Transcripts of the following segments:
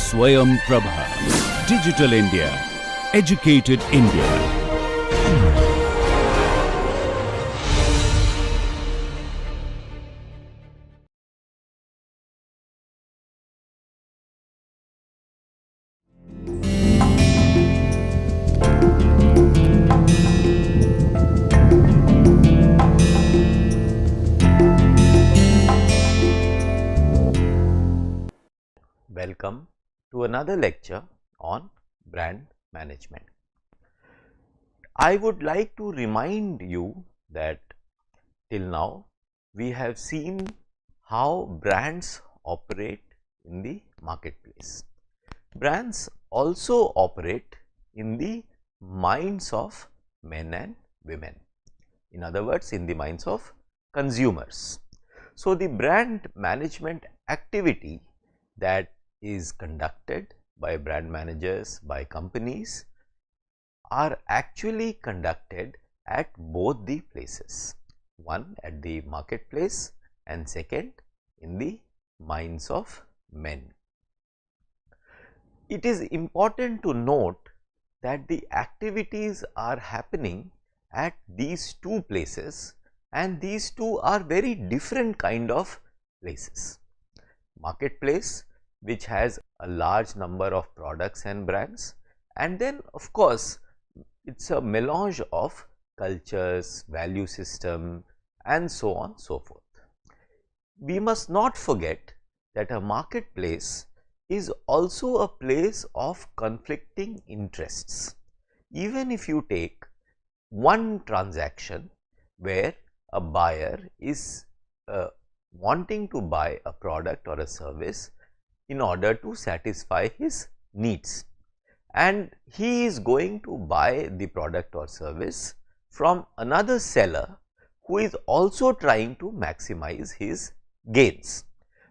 Swayam Prabha. Digital India. Educated India. Welcome to another lecture on brand management. I would like to remind you that till now we have seen how brands operate in the marketplace. Brands also operate in the minds of men and women. In other words, in the minds of consumers. So, the brand management activity that is conducted by brand managers, by companies, are actually conducted at both the places, one at the marketplace and second in the minds of men. It is important to note that the activities are happening at these two places, and these two are very different kind of places. Marketplace, which has a large number of products and brands, and then of course it's a melange of cultures, value system, and so on so forth. We must not forget that a marketplace is also a place of conflicting interests. Even if you take one transaction where a buyer is wanting to buy a product or a service in order to satisfy his needs, and he is going to buy the product or service from another seller who is also trying to maximize his gains.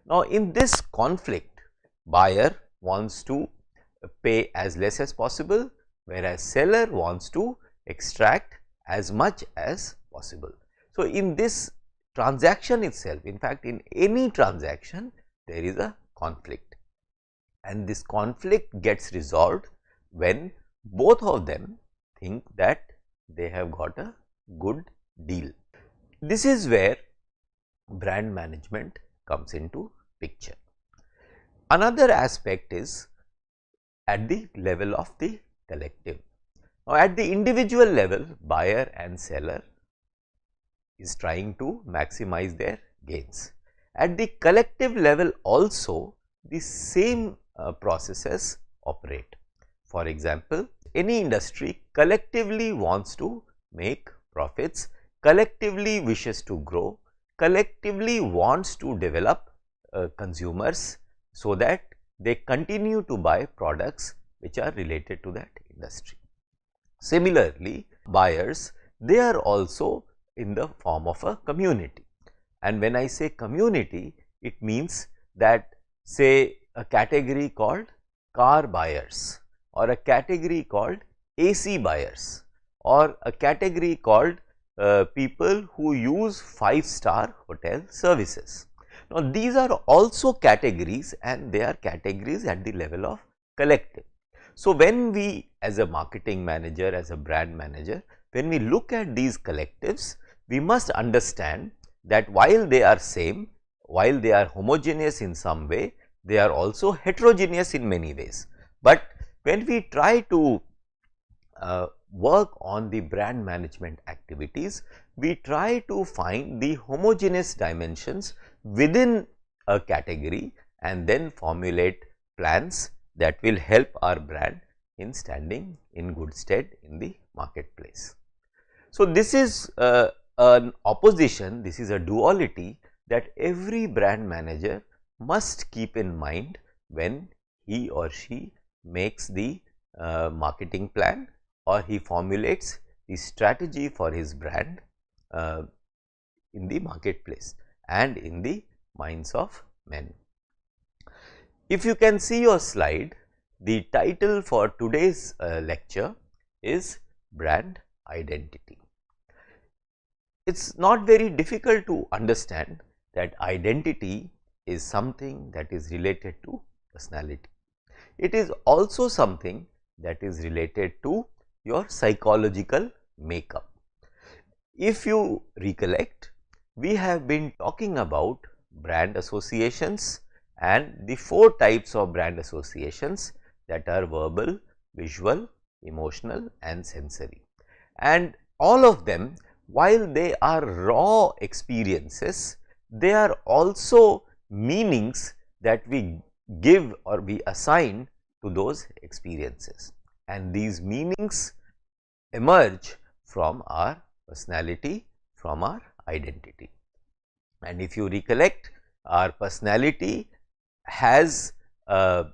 Now, in this conflict, buyer wants to pay as less as possible, whereas seller wants to extract as much as possible. So, in this transaction itself, in fact, in any transaction, there is a conflict, and this conflict gets resolved when both of them think that they have got a good deal. This is where brand management comes into picture. Another aspect is at the level of the collective. Now, at the individual level, buyer and seller is trying to maximize their gains. At the collective level also, the same processes operate. For example, any industry collectively wants to make profits, collectively wishes to grow, collectively wants to develop consumers so that they continue to buy products which are related to that industry. Similarly, buyers, they are also in the form of a community, and when I say community, it means that, say, a category called car buyers, or a category called AC buyers, or a category called people who use 5-star hotel services. Now, these are also categories, and they are categories at the level of collective. So, when we as a marketing manager, as a brand manager, when we look at these collectives, we must understand that while they are same, while they are homogeneous in some way, they are also heterogeneous in many ways. But when we try to work on the brand management activities, we try to find the homogeneous dimensions within a category and then formulate plans that will help our brand in standing in good stead in the marketplace. So, this is an opposition, this is a duality that every brand manager must keep in mind when he or she makes the marketing plan, or he formulates the strategy for his brand in the marketplace and in the minds of men. If you can see your slide, the title for today's lecture is brand identity. It's not very difficult to understand that identity is something that is related to personality. it is also something that is related to your psychological makeup. If you recollect, we have been talking about brand associations and the 4 types of brand associations, that are verbal, visual, emotional and sensory. And all of them, while they are raw experiences, they are also meanings that we give or we assign to those experiences, and these meanings emerge from our personality, from our identity. And if you recollect, our personality has the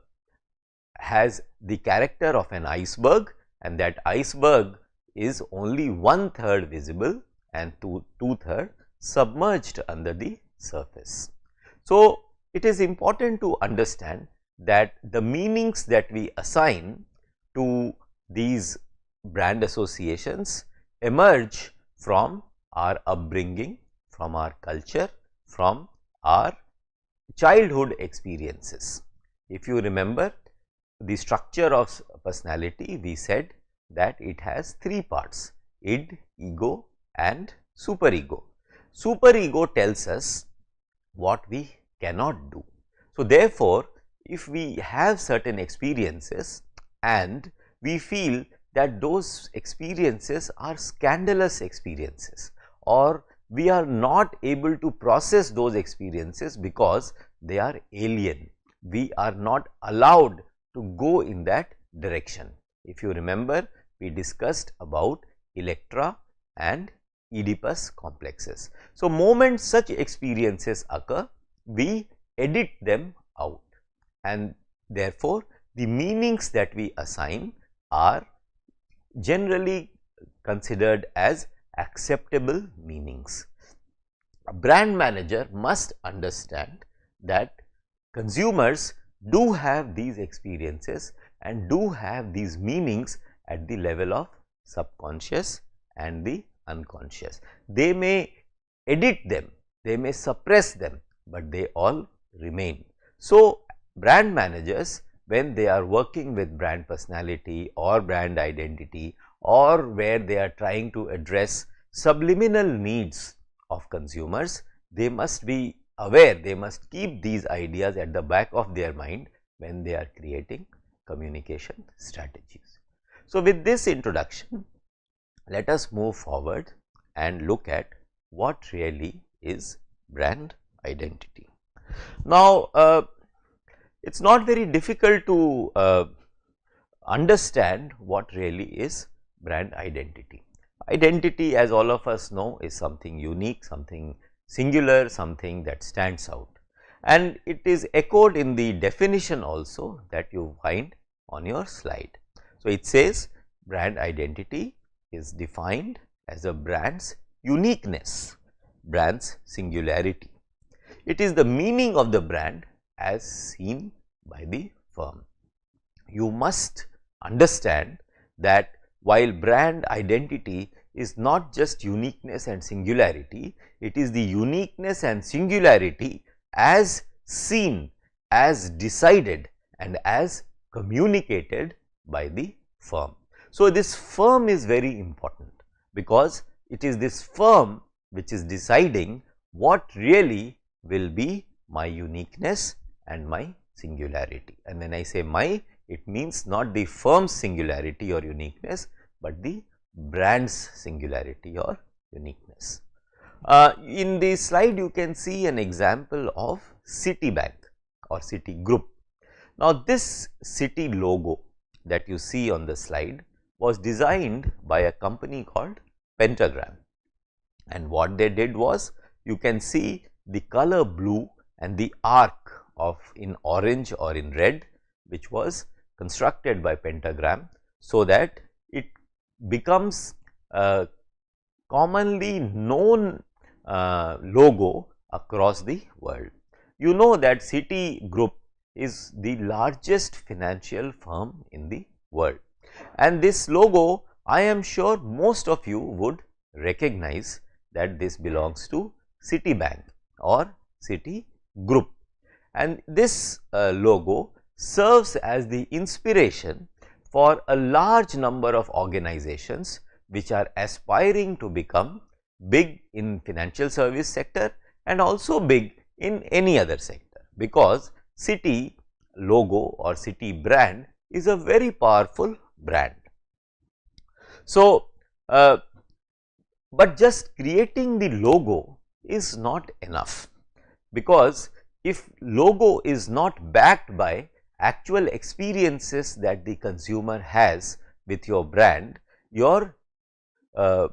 character of an iceberg, and that iceberg is only 1/3 visible and 2/3 submerged under the surface. So, it is important to understand that the meanings that we assign to these brand associations emerge from our upbringing, from our culture, from our childhood experiences. If you remember the structure of personality, we said that it has 3 parts: id, ego and superego. Superego tells us what we cannot do. So, therefore, if we have certain experiences and we feel that those experiences are scandalous experiences, or we are not able to process those experiences because they are alien, we are not allowed to go in that direction. If you remember, we discussed about Electra and Oedipus complexes. So, moment such experiences occur, we edit them out, and therefore, the meanings that we assign are generally considered as acceptable meanings. A brand manager must understand that consumers do have these experiences and do have these meanings at the level of subconscious and the unconscious. They may edit them, they may suppress them, but they all remain. So, brand managers, when they are working with brand personality or brand identity, or where they are trying to address subliminal needs of consumers, they must be aware, they must keep these ideas at the back of their mind when they are creating communication strategies. So, with this introduction, let us move forward and look at what really is brand identity. Now, it is not very difficult to understand what really is brand identity. Identity, as all of us know, is something unique, something singular, something that stands out, and it is echoed in the definition also that you find on your slide. So, it says brand identity is defined as a brand's uniqueness, brand's singularity. It is the meaning of the brand as seen by the firm. You must understand that while brand identity is not just uniqueness and singularity, it is the uniqueness and singularity as seen, as decided and as communicated by the firm. So, this firm is very important, because it is this firm which is deciding what really will be my uniqueness and my singularity. And when I say my, it means not the firm's singularity or uniqueness, but the brand's singularity or uniqueness. In the slide, you can see an example of Citibank or Citigroup. Now, this city logo that you see on the slide was designed by a company called Pentagram, and what they did was, you can see the color blue and the arc of in orange or in red, which was constructed by Pentagram, so that it becomes a commonly known logo across the world. You know that Citigroup is the largest financial firm in the world, and this logo, I am sure most of you would recognize that this belongs to Citibank or Citigroup, and this logo serves as the inspiration for a large number of organizations which are aspiring to become big in financial service sector and also big in any other sector, because Citi logo or Citi brand is a very powerful brand. So, but just creating the logo is not enough, because if logo is not backed by actual experiences that the consumer has with your brand, your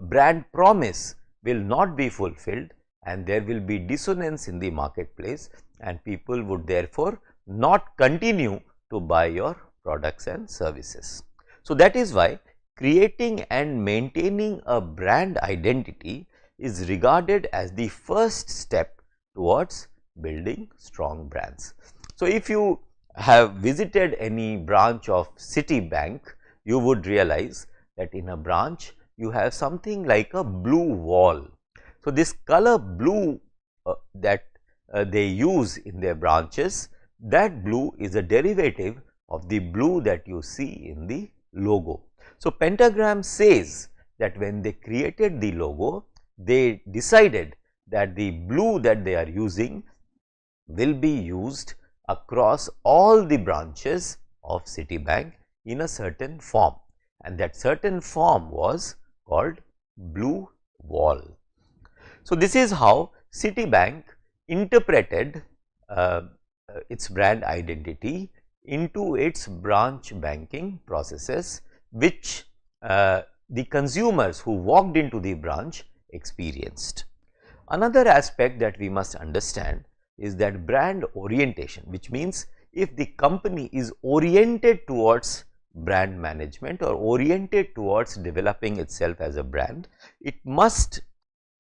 brand promise will not be fulfilled and there will be dissonance in the marketplace, and people would therefore not continue to buy your products and services. So, that is why creating and maintaining a brand identity is regarded as the first step towards building strong brands. So, if you have visited any branch of Citibank, you would realize that in a branch you have something like a blue wall. So, this color blue that they use in their branches, that blue is a derivative of the blue that you see in the logo. So, Pentagram says that when they created the logo, they decided that the blue that they are using will be used across all the branches of Citibank in a certain form, and that certain form was called blue wall. So, this is how Citibank interpreted its brand identity into its branch banking processes, which the consumers who walked into the branch experienced. Another aspect that we must understand is that brand orientation, which means if the company is oriented towards brand management or oriented towards developing itself as a brand, it must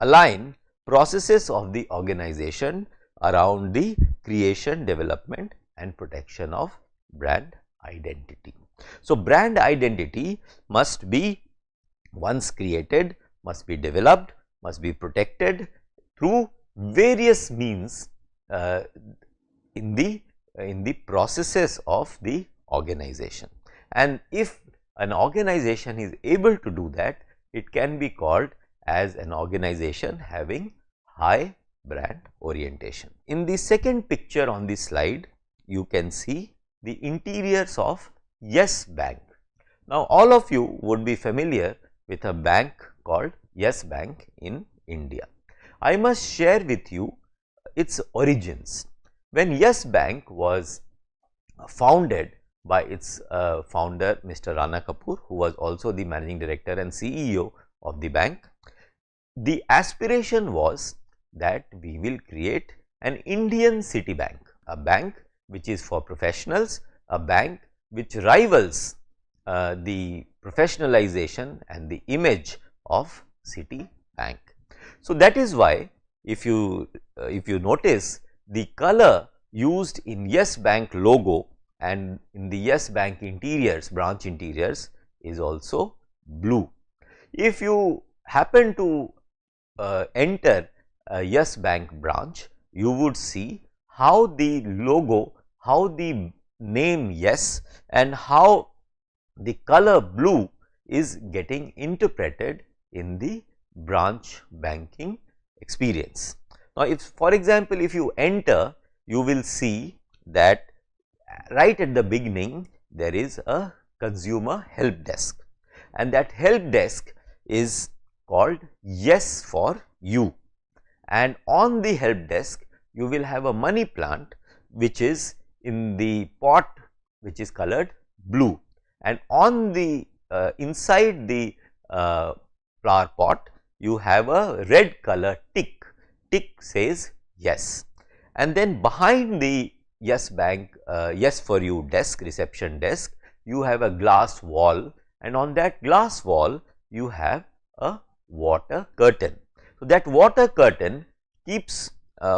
align processes of the organization around the creation, development and protection of brand identity. So, brand identity must be, once created, must be developed, must be protected through various means in the processes of the organization. And if an organization is able to do that, it can be called as an organization having high brand orientation. In the second picture on this slide, you can see the interiors of Yes Bank. Now, all of you would be familiar with a bank called Yes Bank in India. I must share with you its origins. When Yes Bank was founded by its founder Mr. Rana Kapoor, who was also the managing director and CEO of the bank, the aspiration was that we will create an Indian Citibank, a bank which is for professionals, a bank which rivals the professionalization and the image of Citibank. So, that is why if you notice, the color used in Yes Bank logo and in the Yes Bank interiors, branch interiors, is also blue. If you happen to enter a Yes Bank branch, you would see how the logo, how the name Yes and how the color blue is getting interpreted in the branch banking experience. Now, if for example, if you enter, you will see that right at the beginning there is a consumer help desk, and that help desk is called Yes for You, and on the help desk you will have a money plant which is in the pot which is colored blue, and on the inside the flower pot you have a red color tick. Tick says yes, and then behind the Yes Bank Yes for You desk, reception desk, you have a glass wall, and on that glass wall you have a water curtain. So, that water curtain keeps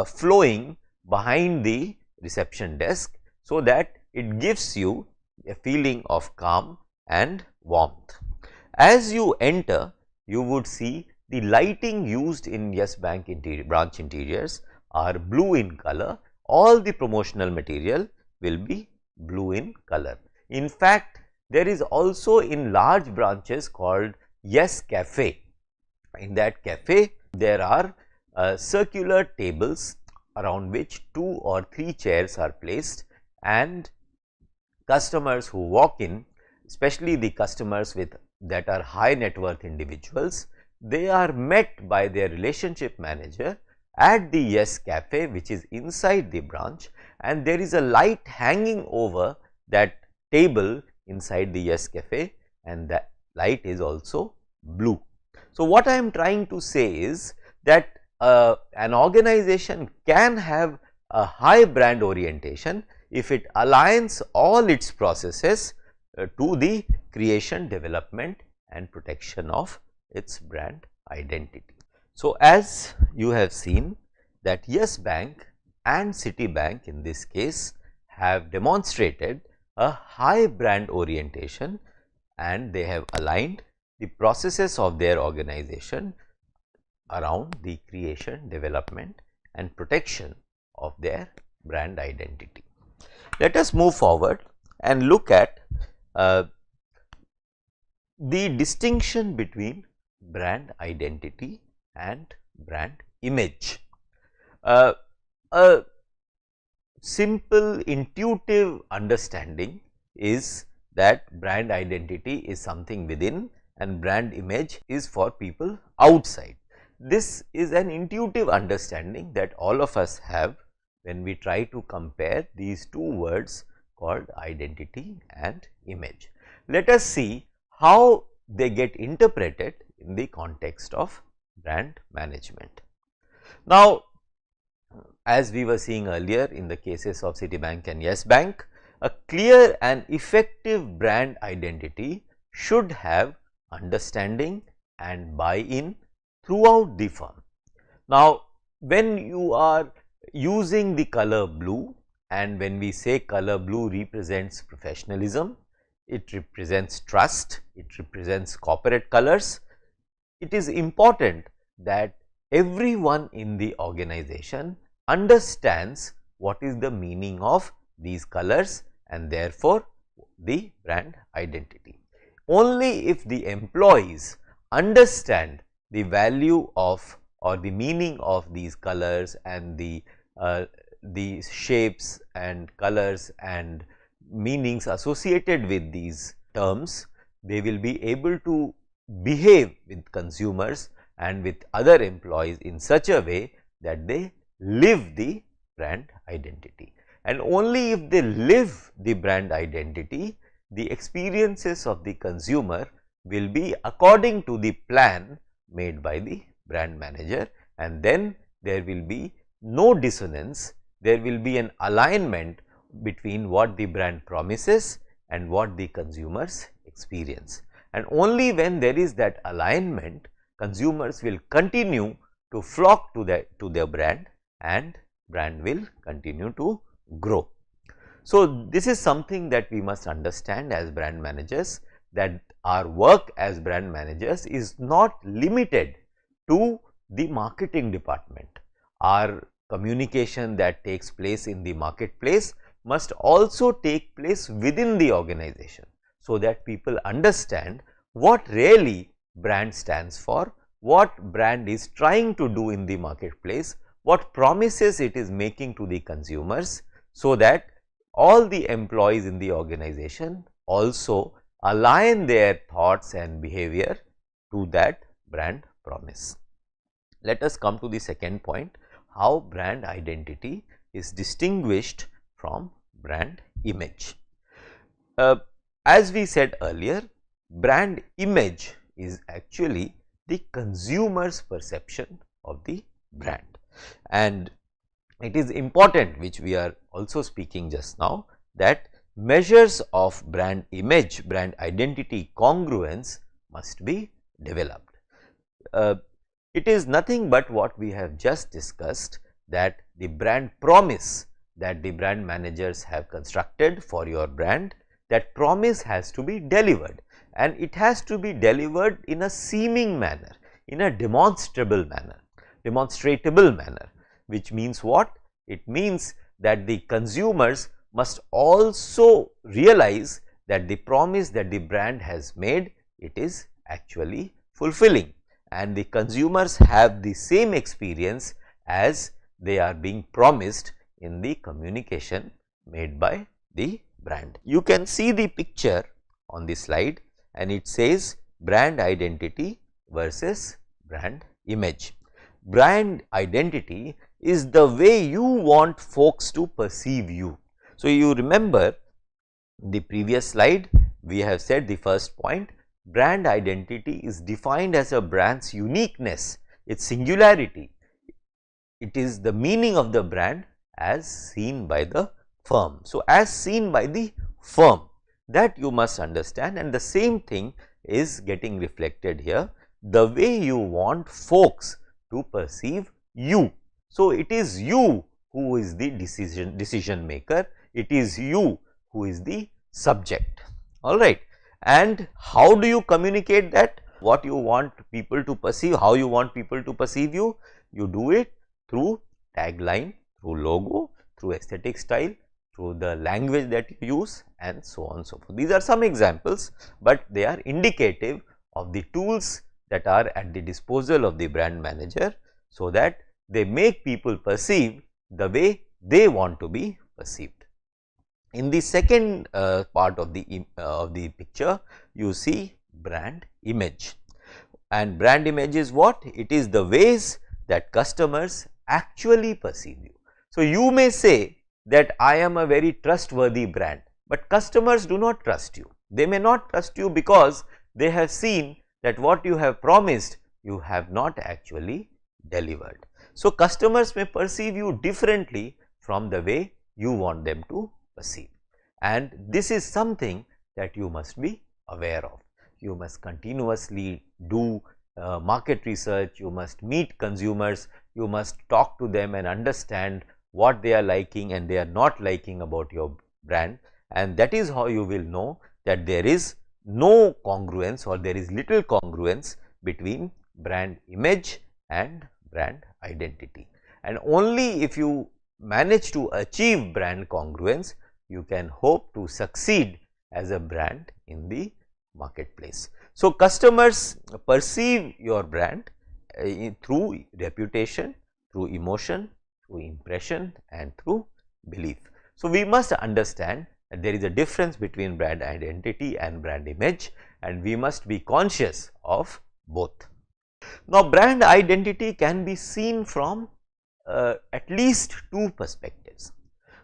flowing behind the reception desk, so that it gives you a feeling of calm and warmth. As you enter, you would see the lighting used in Yes Bank branch interiors are blue in color. All the promotional material will be blue in color. In fact, there is also in large branches called Yes Cafe. In that cafe, there are circular tables around which 2 or 3 chairs are placed, and customers who walk in, especially the customers that are high net worth individuals, they are met by their relationship manager at the Yes Cafe, which is inside the branch, and there is a light hanging over that table inside the Yes Cafe, and that light is also blue. So, what I am trying to say is that an organization can have a high brand orientation if it aligns all its processes to the creation, development and protection of its brand identity. So, as you have seen that Yes Bank and Citibank in this case have demonstrated a high brand orientation, and they have aligned the processes of their organization around the creation, development and protection of their brand identity. Let us move forward and look at the distinction between brand identity and brand image. A simple intuitive understanding is that brand identity is something within and brand image is for people outside. This is an intuitive understanding that all of us have when we try to compare these two words called identity and image. Let us see how they get interpreted in the context of brand management. Now, as we were seeing earlier in the cases of Citibank and Yes Bank, a clear and effective brand identity should have understanding and buy-in throughout the firm. Now, when you are using the color blue, and when we say color blue represents professionalism, it represents trust, it represents corporate colors, it is important that everyone in the organization understands what is the meaning of these colors and therefore the brand identity. Only if the employees understand the value of or the meaning of these colors and the shapes and colors and meanings associated with these terms, they will be able to behave with consumers and with other employees in such a way that they live the brand identity. And only if they live the brand identity, the experiences of the consumer will be according to the plan made by the brand manager, and then there will be no dissonance, there will be an alignment between what the brand promises and what the consumers experience. And only when there is that alignment, consumers will continue to flock to their brand, and brand will continue to grow. So, this is something that we must understand as brand managers, that our work as brand managers is not limited to the marketing department. Our communication that takes place in the marketplace must also take place within the organization, so that people understand what really brand stands for, what brand is trying to do in the marketplace, what promises it is making to the consumers, so that all the employees in the organization also align their thoughts and behavior to that brand promise. Let us come to the second point, how brand identity is distinguished from brand image. As we said earlier, brand image is actually the consumer's perception of the brand, and it is important, which we are also speaking just now, that measures of brand image, brand identity congruence must be developed. It is nothing but what we have just discussed, that the brand promise that the brand managers have constructed for your brand, that promise has to be delivered, and it has to be delivered in a seeming manner, in a demonstrable manner, which means what? It means that the consumers must also realize that the promise that the brand has made, it is actually fulfilling, and the consumers have the same experience as they are being promised in the communication made by the brand. You can see the picture on the slide, and it says brand identity versus brand image. Brand identity is the way you want folks to perceive you. So, you remember the previous slide, we have said the first point, brand identity is defined as a brand's uniqueness, its singularity. It is the meaning of the brand as seen by the firm. So, as seen by the firm, that you must understand, and the same thing is getting reflected here, the way you want folks to perceive you. So, it is you who is the decision maker, it is you who is the subject, all right. And how do you communicate that? What you want people to perceive, how you want people to perceive you? You do it through tagline, through logo, through aesthetic style, through the language that you use, and so on and so forth. These are some examples, but they are indicative of the tools that are at the disposal of the brand manager, so that they make people perceive the way they want to be perceived. In the second part of the picture, you see brand image, and brand image is what? It is the ways that customers actually perceive you. So, you may say that I am a very trustworthy brand, but customers do not trust you. They may not trust you because they have seen that what you have promised, you have not actually delivered. So, customers may perceive you differently from the way you want them to perceive, and this is something that you must be aware of. You must continuously do market research, you must meet consumers, you must talk to them and understand what they are liking and they are not liking about your brand, and that is how you will know that there is no congruence or there is little congruence between brand image and brand identity. And only if you manage to achieve brand congruence, you can hope to succeed as a brand in the marketplace. So, customers perceive your brand through reputation, through emotion, through impression, and through belief. So, we must understand that there is a difference between brand identity and brand image, and we must be conscious of both. Now, brand identity can be seen from at least two perspectives.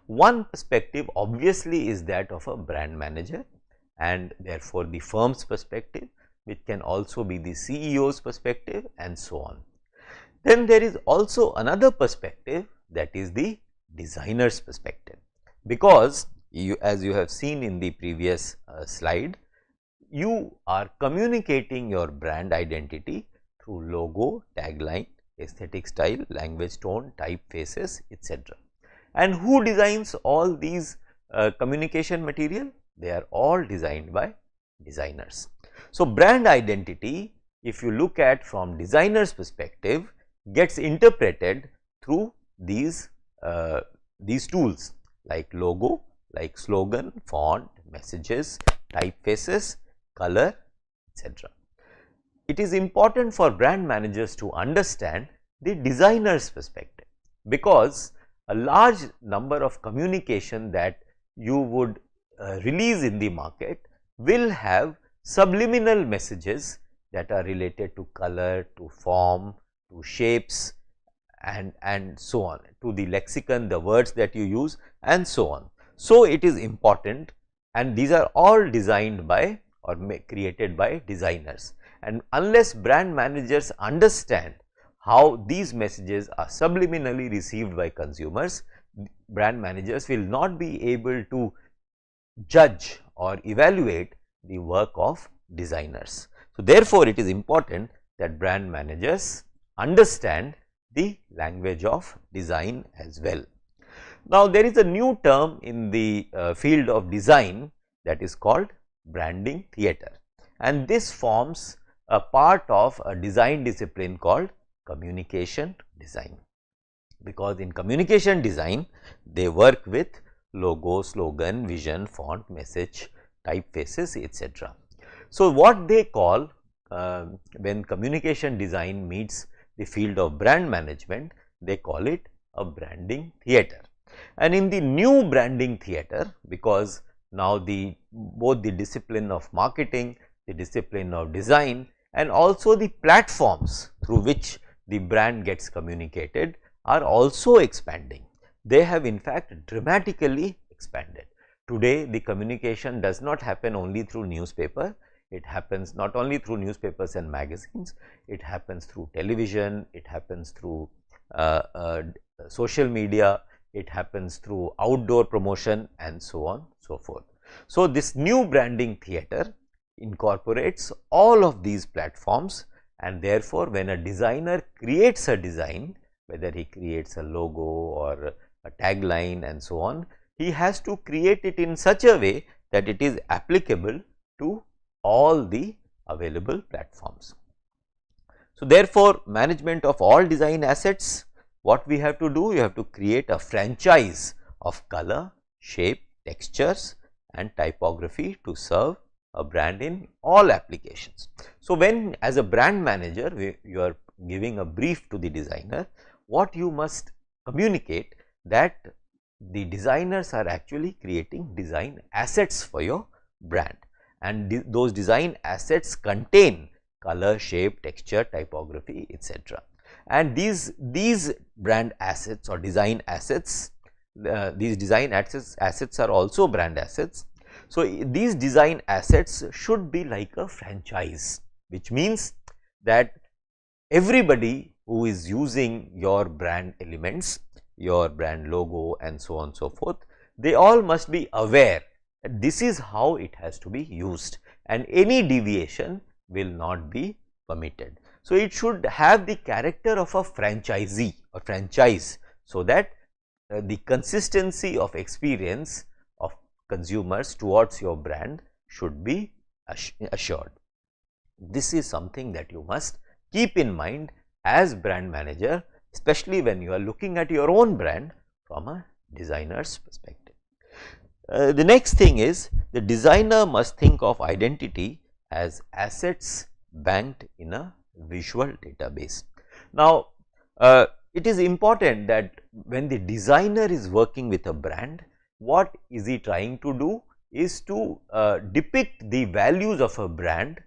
One perspective obviously is that of a brand manager, and therefore the firm's perspective, which can also be the CEO's perspective, and so on. Then there is also another perspective, that is the designer's perspective, because as you have seen in the previous slide, you are communicating your brand identity through logo, tagline, aesthetic style, language tone, typefaces, etc. And who designs all these communication material? They are all designed by designers. So, brand identity, if you look at from designer's perspective, gets interpreted through these tools like logo, like slogan, font, messages, typefaces, color, etc. It is important for brand managers to understand the designer's perspective, because a large number of communication that you would release in the market will have subliminal messages that are related to color, to form, to shapes, and so on, to the lexicon, the words that you use, and so on. So, it is important, and these are all designed by or created by designers, and unless brand managers understand how these messages are subliminally received by consumers, brand managers will not be able to judge or evaluate the work of designers. So, therefore, it is important that brand managers understand the language of design as well. Now, there is a new term in the field of design that is called branding theatre, and this forms a part of a design discipline called communication design, because in communication design they work with logo, slogan, vision, font, message, typefaces, etc. So, what they call when communication design meets the field of brand management, they call it a branding theater. And in the new branding theater, because now both the discipline of marketing, the discipline of design, and also the platforms through which the brand gets communicated are also expanding. They have in fact dramatically expanded. Today the communication does not happen only through newspaper, it happens not only through newspapers and magazines, it happens through television, it happens through social media, it happens through outdoor promotion, and so on, so forth. So, this new branding theater incorporates all of these platforms, and therefore, when a designer creates a design, whether he creates a logo or a tagline and so on, he has to create it in such a way that it is applicable to all the available platforms. So, therefore, management of all design assets, what we have to do? We have to create a franchise of color, shape, textures and typography to serve a brand in all applications. So, when as a brand manager you are giving a brief to the designer, what you must communicate that the designers are actually creating design assets for your brand, and those design assets contain color, shape, texture, typography, etc. And these brand assets or design assets, these design assets are also brand assets. So, these design assets should be like a franchise, which means that everybody who is using your brand elements, your brand logo and so on and so forth, they all must be aware that this is how it has to be used, and any deviation will not be permitted. So, it should have the character of a franchisee or franchise, so that the consistency of experience of consumers towards your brand should be assured. This is something that you must keep in mind as brand manager, especially when you are looking at your own brand from a designer's perspective. The next thing is, the designer must think of identity as assets banked in a visual database. Now, it is important that when the designer is working with a brand, what is he trying to do is to depict the values of a brand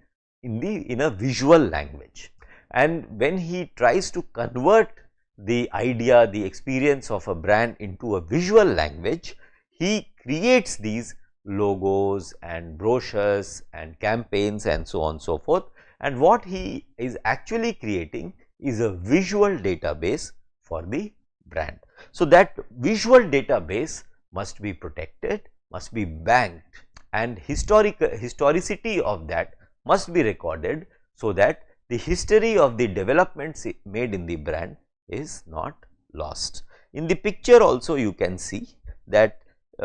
in a visual language, and when he tries to convert the idea, the experience of a brand into a visual language, he creates these logos and brochures and campaigns and so on and so forth, and what he is actually creating is a visual database for the brand. So, that visual database must be protected, must be banked, and historicity of that must be recorded, so that the history of the developments made in the brand is not lost. In the picture also you can see that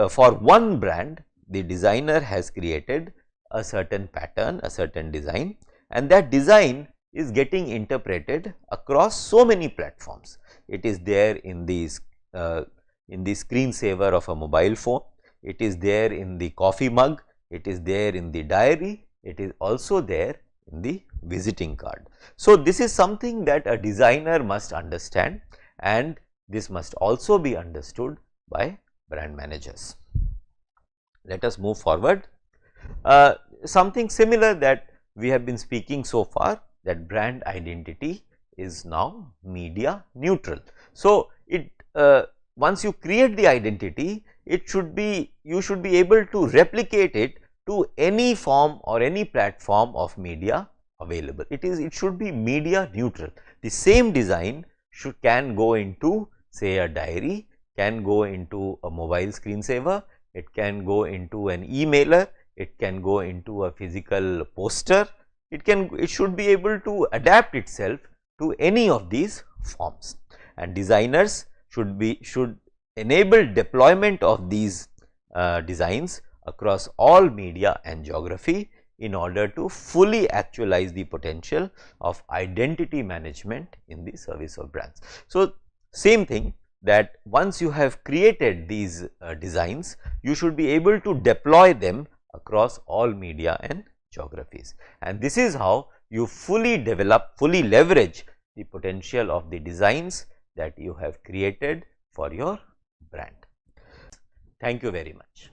for one brand the designer has created a certain pattern, a certain design, and that design is getting interpreted across so many platforms. It is there in the screensaver of a mobile phone, it is there in the coffee mug, it is there in the diary, it is also there in the visiting card. So, this is something that a designer must understand, and this must also be understood by brand managers. Let us move forward. Something similar that we have been speaking so far, that brand identity is now media neutral. So, once you create the identity, you should be able to replicate it to any form or any platform of media available. It should be media neutral. The same design can go into, say, a diary, can go into a mobile screensaver, it can go into an emailer, it can go into a physical poster, it should be able to adapt itself to any of these forms, and designers should enable deployment of these designs across all media and geography in order to fully actualize the potential of identity management in the service of brands. So, same thing, that once you have created these designs, you should be able to deploy them across all media and geographies. And this is how you fully develop, fully leverage the potential of the designs that you have created for your brand. Thank you very much.